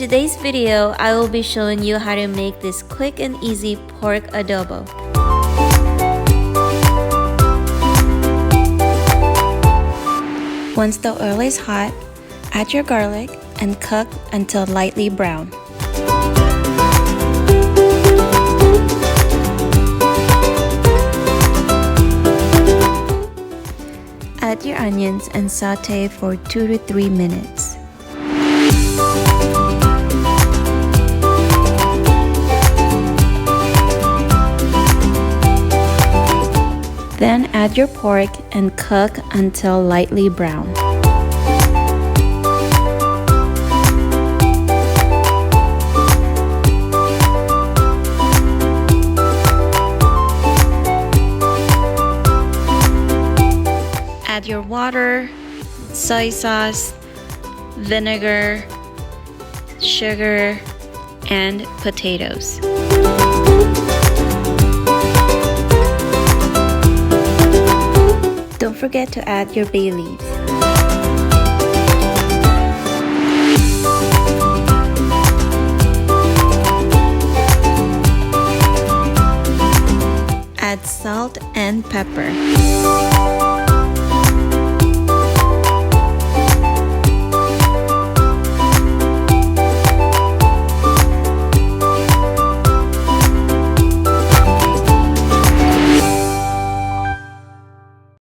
today's video, I will be showing you how to make this quick and easy pork adobo. Once the oil is hot, add your garlic and cook until lightly brown. Add your onions and saute for 2 to 3 minutes. Then add your pork and cook until lightly brown. Add your water, soy sauce, vinegar, sugar, and potatoes. Don't forget to add your bay leaves. Add salt and pepper.